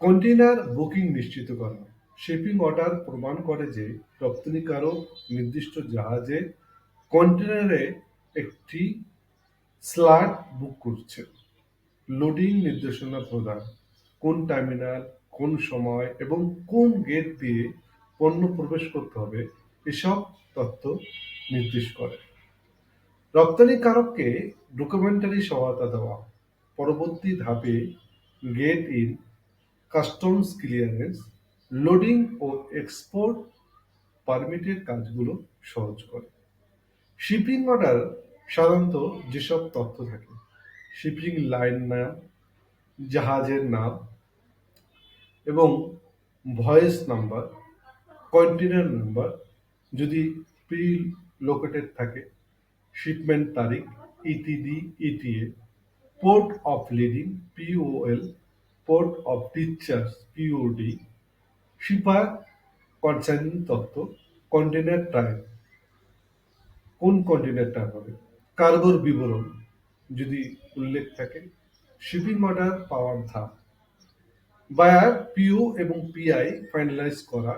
Container booking নিশ্চিত করা। Shipping order প্রমাণ করে যে রপ্তানিকারক নির্দিষ্ট জাহাজে কন্টেইনারে একটি স্লট বুক করছেন। লোডিং নির্দেশনা প্রদান, কোন টার্মিনাল, কোন সময় এবং কোন গেট দিয়ে পণ্য প্রবেশ করতে হবে এসব তথ্য নির্দেশ করে। রপ্তানিকারককে ডকুমেন্টারি সহায়তা দেওয়া। পরবর্তী ধাপে gate in, customs clearance, loading ও এক্সপোর্ট পারমিটের কাজগুলো সহজ করে। শিপিং অর্ডার সাধারণত যেসব তথ্য থাকে: শিপিং লাইন নাম, জাহাজের নাম এবং ভয়েস নাম্বার, কন্টেইনার নাম্বার যদি প্রি লোকেটেড থাকে, শিপমেন্ট তারিখ, ETD, ETA, port of loading, POL, port of discharge, POD, shipper concerning তথ্য, কন্টেইনার টাইপ, কোন কন্টেইনারটা হবে, কার্গোর বিবরণ যদি উল্লেখ থাকে, শিপিং অর্ডার পাওয়ার ধাপ, বায়ার পিও এবং পিআই ফাইনালাইজ করা,